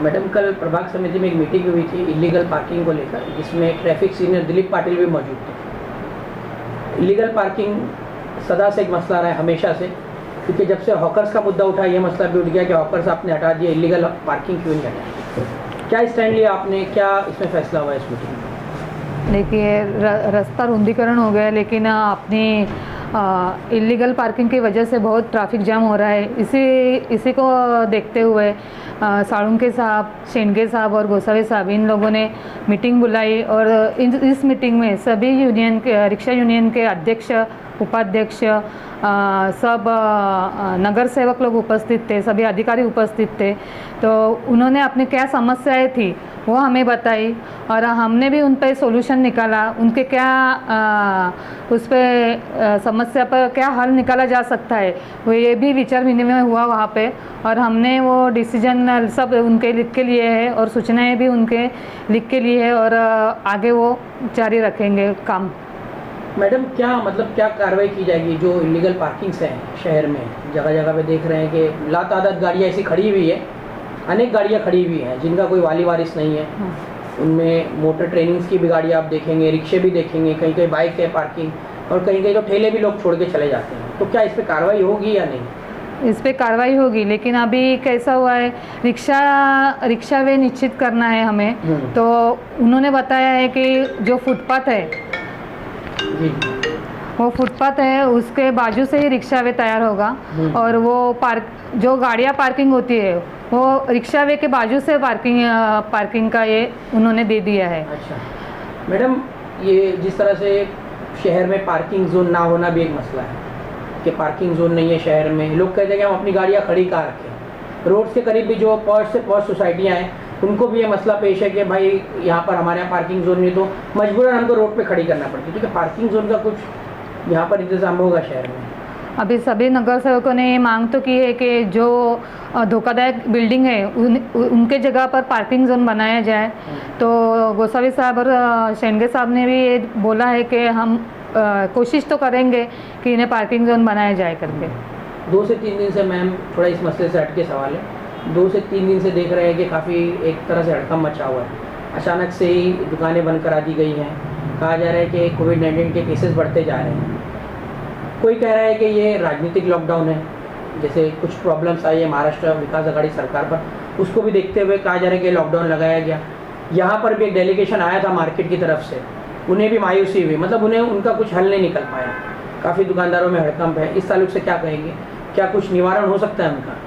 Madam कल प्रभाग समिति में एक मीटिंग हुई थी इलीगल पार्किंग को लेकर, जिसमें ट्रैफिक सीनियर दिलीप पाटिल भी मौजूद थे। इलीगल पार्किंग सदा से एक मसला रहा है, हमेशा से, क्योंकि जब से हॉकर्स का मुद्दा उठा ये मसला भी उठ गया कि हॉकर्स आपने हटा दिया, इलीगल पार्किंग क्यों नहीं हटाई? क्या स्टैंड लिया आपने, क्या इसमें फैसला हुआ इस मीटिंग में? देखिए, रास्ता रुंदीकरण हो गया है, लेकिन अपनी इलीगल पार्किंग की वजह से बहुत ट्रैफिक जाम हो रहा है। इसी को देखते हुए साळुंके साहब, शेंडगे साहब और गोसावी साहब, इन लोगों ने मीटिंग बुलाई और इस मीटिंग में सभी यूनियन के, रिक्शा यूनियन के अध्यक्ष, उपाध्यक्ष, सब नगर सेवक लोग उपस्थित थे, सभी अधिकारी उपस्थित थे। तो उन्होंने अपनी क्या समस्याएं थी वो हमें बताई और हमने भी उन पर सॉल्यूशन निकाला। उनके क्या उस पर समस्या पर क्या हल निकाला जा सकता है, वो ये भी विचार विनिमय हुआ वहाँ पे, और हमने वो डिसीजन सब उनके लिख के लिए है और सूचनाएं भी उनके लिख के लिए है और आगे वो जारी रखेंगे काम। मैडम क्या कार्रवाई की जाएगी जो इलीगल पार्किंग्स हैं शहर में? जगह जगह पे देख रहे हैं कि लातादाद गाड़ियाँ ऐसी खड़ी हुई है, अनेक गाड़ियाँ खड़ी हुई हैं जिनका कोई वाली वारिस नहीं है। उनमें मोटर ट्रेनिंग्स की भी गाड़ियाँ आप देखेंगे, रिक्शे भी देखेंगे, कहीं कहीं बाइक है पार्किंग, और कहीं कहीं तो ठेले भी लोग छोड़ के चले जाते हैं। तो क्या इस पर कार्रवाई होगी या नहीं? इस पे कार्रवाई होगी, लेकिन अभी कैसा हुआ है, रिक्शा वे निश्चित करना है हमें। तो उन्होंने बताया है कि जो फुटपाथ है, वो फुटपाथ है, उसके बाजू से ही रिक्शा वे तैयार होगा और वो जो गाड़ियाँ पार्किंग होती है वो रिक्शा वे के बाजू से पार्किंग का ये उन्होंने दे दिया है। अच्छा मैडम, ये जिस तरह से शहर में पार्किंग जोन ना होना भी एक मसला है कि पार्किंग जोन नहीं है शहर में, लोग कहते हैं कि हम अपनी गाड़ियाँ खड़ी कहाँ रखें। रोड के करीब भी जो पॉश से पॉश सोसाइटियाँ हैं उनको भी ये मसला पेश है कि भाई यहाँ पर हमारे यहाँ पार्किंग जोन नहीं, तो मजबूरन हमको रोड पे खड़ी करना पड़ती है। ठीक है, पार्किंग जोन का कुछ यहाँ पर इंतजाम होगा शहर में? अभी सभी नगर सेवकों ने ये मांग तो की है कि जो धोखादायक बिल्डिंग है उनके जगह पर पार्किंग जोन बनाया जाए। तो गोसावी साहब और शेंडगे साहब ने भी ये बोला है कि हम कोशिश तो करेंगे कि इन्हें पार्किंग जोन बनाया जाए करके। 2 से 3 दिन से मैम, थोड़ा इस मसले से हटके सवाल है, 2 से 3 दिन से देख रहे हैं कि काफ़ी एक तरह से हड़कंप मचा हुआ है। अचानक से ही दुकानें बंद करा दी गई हैं, कहा जा रहा है कि कोविड-19 के केसेस बढ़ते जा रहे हैं। कोई कह रहा है कि ये राजनीतिक लॉकडाउन है, जैसे कुछ प्रॉब्लम्स आई है महाराष्ट्र विकास आघाड़ी सरकार पर, उसको भी देखते हुए कहा जा रहा है कि लॉकडाउन लगाया गया। यहाँ पर भी एक डेलीगेशन आया था मार्केट की तरफ से, उन्हें भी मायूसी हुई, मतलब उन्हें उनका कुछ हल नहीं निकल पाया। काफ़ी दुकानदारों में हड़कंप है, इस ताल्लुक से क्या कहेंगे? क्या कुछ निवारण हो सकता है उनका?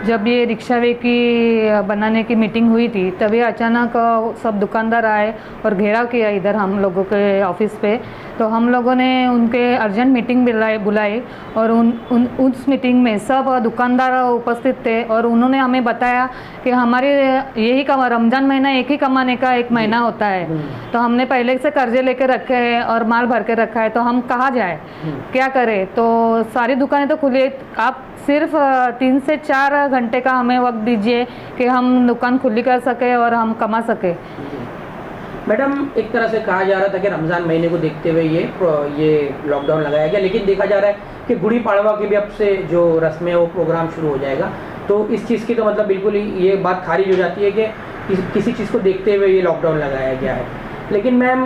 जब ये रिक्शा वे की बनाने की मीटिंग हुई थी तभी अचानक सब दुकानदार आए और घेराव किया इधर हम लोगों के ऑफिस पे। तो हम लोगों ने उनके अर्जेंट मीटिंग बुलाई और उस मीटिंग में सब दुकानदार उपस्थित थे और उन्होंने हमें बताया कि हमारे यही रमज़ान महीना एक ही कमाने का एक महीना होता है, तो हमने पहले से कर्जे लेके रखे हैं और माल भर के रखा है, तो हम कहाँ जाए, क्या करें? तो सारी दुकानें तो खुली, आप सिर्फ 3 से 4 घंटे का हमें वक्त दीजिए कि हम दुकान खुली कर सके और हम कमा सके। मैडम, एक तरह से कहा जा रहा था कि रमज़ान महीने को देखते हुए ये लॉकडाउन लगाया गया, लेकिन देखा जा रहा है कि गुड़ी पाड़वा की भी अब से जो रस्में है वो प्रोग्राम शुरू हो जाएगा। तो इस चीज़ की तो मतलब बिल्कुल ही ये बात खारिज हो जाती है कि किसी चीज़ को देखते हुए ये लॉकडाउन लगाया गया है। लेकिन मैम,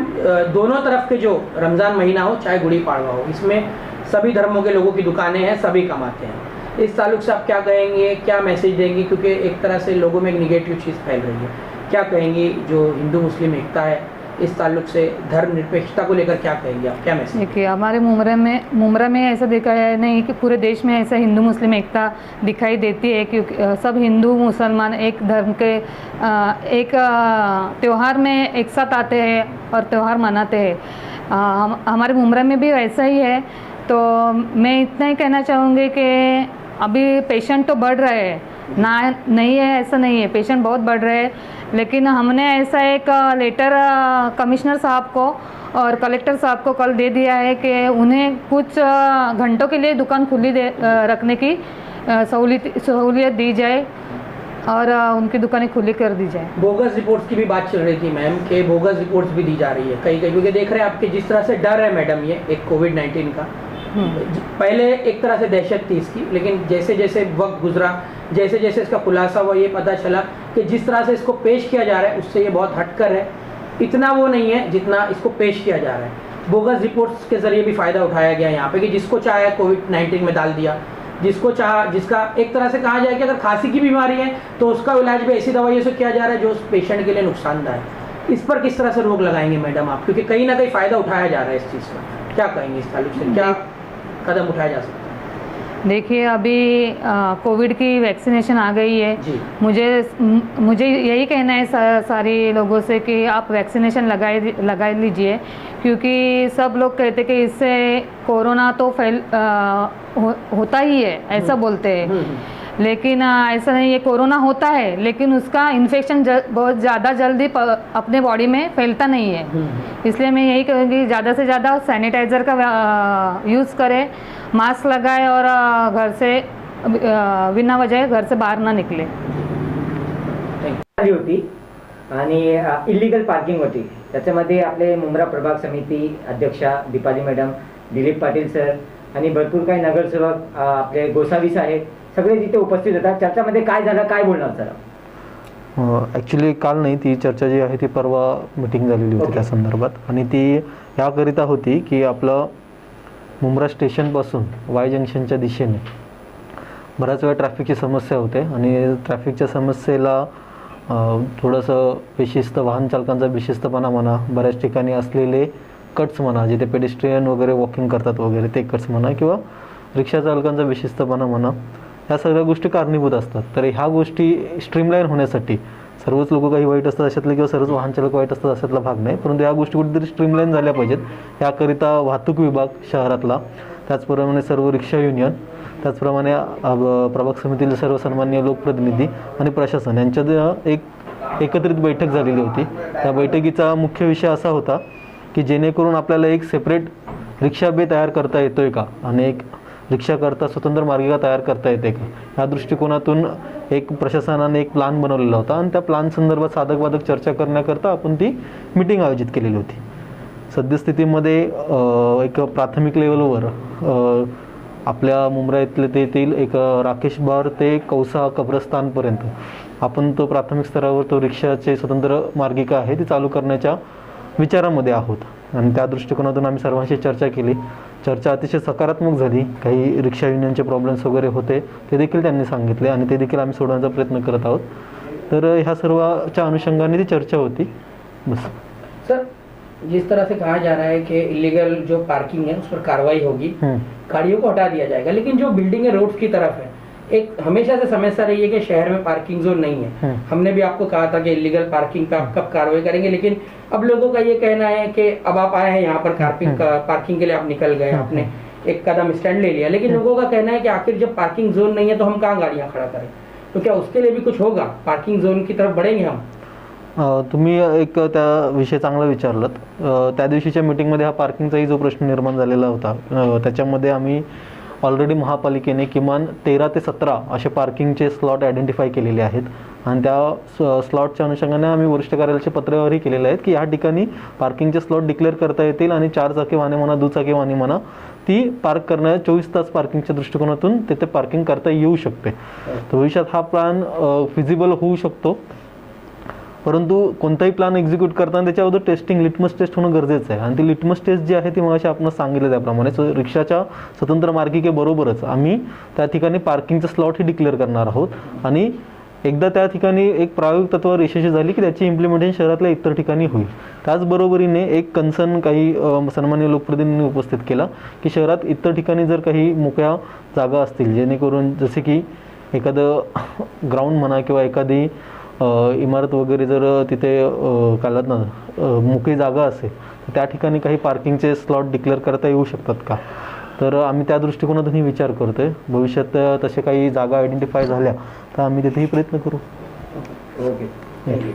दोनों तरफ के जो रमज़ान महीना हो चाहे गुड़ी पाड़वा हो, इसमें सभी धर्मों के लोगों की दुकानें हैं, सभी कमाते हैं। इस ताल्लुक से आप क्या कहेंगे, क्या मैसेज देंगी? क्योंकि एक तरह से लोगों में एक निगेटिव चीज़ फैल रही है, क्या कहेंगी? जो हिंदू मुस्लिम एकता है, इस ताल्लुक से धर्मनिरपेक्षता को लेकर क्या कहेंगे आप, क्या मैसेज? देखिए, हमारे मुमरा में ऐसा देखा है नहीं कि पूरे देश में ऐसा हिंदू मुस्लिम एकता दिखाई देती है, क्योंकि सब हिंदू मुसलमान एक धर्म के एक त्यौहार में एक साथ आते हैं और त्यौहार मनाते हैं। हमारे मुमरा में भी ऐसा ही है। तो मैं इतना ही कहना चाहूँगी कि अभी पेशेंट तो बढ़ रहे हैं, नहीं है ऐसा नहीं है, पेशेंट बहुत बढ़ रहे हैं, लेकिन हमने ऐसा एक लेटर कमिश्नर साहब को और कलेक्टर साहब को कल दे दिया है कि उन्हें कुछ घंटों के लिए दुकान खुली रखने की सहूलियत दी जाए और उनकी दुकानें खुली कर दी जाए। बोगस रिपोर्ट्स की भी बात चल रही थी मैम, कि बोगस रिपोर्ट्स भी दी जा रही है कहीं कहीं, क्योंकि देख रहे हैं आपके जिस तरह से डर है मैडम, ये एक कोविड-19 का, पहले एक तरह से दहशत थी इसकी, लेकिन जैसे जैसे वक्त गुजरा, जैसे जैसे इसका खुलासा हुआ, ये पता चला कि जिस तरह से इसको पेश किया जा रहा है उससे ये बहुत हटकर है। इतना वो नहीं है जितना इसको पेश किया जा रहा है। बोगस रिपोर्ट्स के जरिए भी फ़ायदा उठाया गया यहाँ पे कि जिसको चाहे कोविड-19 में डाल दिया, जिसको चाह, जिसका एक तरह से कहा जाए कि अगर खांसी की बीमारी है तो उसका इलाज भी ऐसी दवाइयों से किया जा रहा है जो उस पेशेंट के लिए नुकसानदायक। इस पर किस तरह से रोक लगाएंगे मैडम आप, क्योंकि कहीं ना कहीं फ़ायदा उठाया जा रहा है इस चीज़ का, क्या कहेंगे इस ताल्लुक से, क्या कदम उठाया जा सकता है? देखिए, अभी कोविड की वैक्सीनेशन आ गई है। जी। मुझे यही कहना है सारे लोगों से कि आप वैक्सीनेशन लगा लीजिए, क्योंकि सब लोग कहते कि इससे कोरोना तो होता ही है, ऐसा बोलते हैं। लेकिन ऐसा नहीं है, कोरोना होता है लेकिन उसका इन्फेक्शन बहुत ज़्यादा जल्दी अपने बॉडी में फैलता नहीं है। इसलिए मैं यही कहूँगी ज़्यादा से ज़्यादा सैनिटाइज़र का यूज़ करें, मास्क लगाए और घर से बिना वजह घर से बाहर ना निकले। होती आणि इलिगल पार्किंग होती, त्याच्यामध्ये आपले मुंब्रा प्रभाग समिती अध्यक्षा दीपाली मॅडम, दिलीप पाटील सर आणि भरपूर काही नगरसेवक आपले गोसावी साहेब सगळे तिथे उपस्थित होतात। चर्चामध्ये काय झालं, काय बोलणार सर? ॲक्च्युली काल नाही, ती चर्चा जी आहे ती परवा मिटिंग झालेली होती त्या संदर्भात, आणि ती याकरिता होती की आपलं मुंब्रा स्टेशनपासून वाय जंक्शनच्या दिशेने बऱ्याच वेळा ट्रॅफिकची समस्या होते आणि ट्रॅफिकच्या समस्येला थोडंसं बेशिस्त वाहन चालकांचा बेशिस्तपणा म्हणा, बऱ्याच ठिकाणी असलेले कट्स म्हणा, जिथे पेडेस्ट्रियन वगैरे वॉकिंग करतात वगैरे ते कट्स म्हणा, किंवा रिक्षा चालकांचा बेशिस्तपणा म्हणा, ह्या सगळ्या गोष्टी कारणीभूत असतात। तर ह्या गोष्टी स्ट्रीमलाईन होण्यासाठी सर्वच लोक काही वाईट असतात अशातले किंवा सर्वच वाहन चालक वाईट असतात अशातला भाग नाही, परंतु या गोष्टी कुठेतरी स्ट्रीमलाईन झाल्या पाहिजेत। याकरिता वाहतूक विभाग शहरातला, त्याचप्रमाणे सर्व रिक्षा युनियन, त्याचप्रमाणे प्रभाग समितीतील सर्व सन्माननीय लोकप्रतिनिधी आणि प्रशासन यांच्यात एक एकत्रित बैठक झालेली होती। त्या बैठकीचा मुख्य विषय असा होता की जेणेकरून आपल्याला एक सेपरेट रिक्षा बे तयार करता येतोय का आणि एक रिक्षाकरता स्वतंत्र मार्गिका तयार करता येते का, या दृष्टिकोनातून एक प्रशासनाने एक प्लान बनवलेला होता आणि त्या प्लान संदर्भात साधक बाधक चर्चा करण्याकरता आपण ती मीटिंग आयोजित केलेली होती। सद्यस्थितीमध्ये एक प्राथमिक लेवलवर आपल्या मुंब्रा येथील एक राकेश बार ते कौसा कब्रस्तानपर्यंत आपण तो प्राथमिक स्तरावर तो रिक्षाचे स्वतंत्र मार्गिका आहे ती चालू करण्याच्या विचारामध्ये आहोत आणि त्या दृष्टिकोनातून आम्ही सर्वांशी चर्चा केली। चर्चा अतिशय सकारात्मक झाली। काही रिक्षा युनियनचे प्रॉब्लेम्स वगैरे होते ते देखील त्यांनी सांगितले आणि ते देखील आम्ही सोडवण्याचा प्रयत्न करत आहोत। तर ह्या सर्वाच्या अनुषंगाने ती चर्चा होती। बस सर, जिस तरह से कहा जा रहा है कि इलीगल जो पार्किंग है उस पर कार्रवाई होगी, गाड़ियों को हटा दिया जाएगा, लेकिन जो बिल्डिंग है रोड की तरफ है, एक हमेशा से समस्या रही है कि शहर में पार्किंग जोन नहीं है। हमने भी आपको कहा था कि इलीगल पार्किंग पे आप कब कार्रवाई करेंगे, लेकिन अब लोगों का ये कहना है कि अब आप आए हैं यहाँ पर पार्किंग के लिए, आप निकल गए, आपने एक कदम स्टैंड ले लिया, लेकिन लोगों का कहना है कि आखिर जब पार्किंग जोन नहीं है तो हम कहाँ गाड़ियाँ खड़ा करें, तो क्या उसके लिए भी कुछ होगा? पार्किंग जोन की तरफ बढ़ेंगे हम? तुम्ही एक त्या विषय चांगला विचारलात। त्या दिवशीच्या मीटिंगमध्ये हा पार्किंगचाही जो प्रश्न निर्माण झालेला होता, त्याच्यामध्ये आम्ही ऑलरेडी महापालिकेने किमान 13 ते 17 असे पार्किंगचे स्लॉट आयडेंटिफाय केलेले आहेत आणि त्या स्लॉटच्या अनुषंगाने आम्ही वरिष्ठ कार्यालयाचे पत्रव्यवहारही केलेले आहेत की या ठिकाणी पार्किंगचे स्लॉट डिक्लेअर करता येतील आणि 4 चाकी वाहने म्हणा, दुचाकी वाहने म्हणा, ती पार्क करण्या 24 तास पार्किंगच्या दृष्टिकोनातून तिथे पार्किंग करता येऊ शकते। तर भविष्यात हा प्लॅन फिजिबल होऊ शकतो, परंतु कोणताही प्लॅन एक्झिक्यूट करताना त्याच्या अगोदर टेस्टिंग, लिटमस टेस्ट होणं गरजेचं आहे आणि ती लिटमस टेस्ट जी आहे ती मगाशी आपण सांगितलं त्याप्रमाणे रिक्षाच्या स्वतंत्र मार्गिकेबरोबरच आम्ही त्या ठिकाणी पार्किंगचं स्लॉटही डिक्लेअर करणार आहोत आणि एकदा त्या ठिकाणी एक प्रायोगिक तत्त्वावर यशस्वी झाली की त्याची इम्प्लिमेंटेशन शहरातल्या इतर ठिकाणी होईल। त्याचबरोबरीने एक कन्सर्न काही सन्माननीय लोकप्रतिनिधींनी उपस्थित केला की शहरात इतर ठिकाणी जर काही मोकळ्या जागा असतील जेणेकरून जसे की एखादं ग्राउंड म्हणा किंवा एखादी इमारत वगैरे जर तिथे कालात ना मोकळी जागा असेल तर त्या ठिकाणी काही पार्किंगचे स्लॉट डिक्लेअर करता येऊ शकतात का, तर आम्ही त्या दृष्टिकोनातूनही विचार करतोय। भविष्यात तसे काही जागा आयडेंटिफाय झाल्या तर आम्ही तिथेही प्रयत्न करू। Okay, thank you.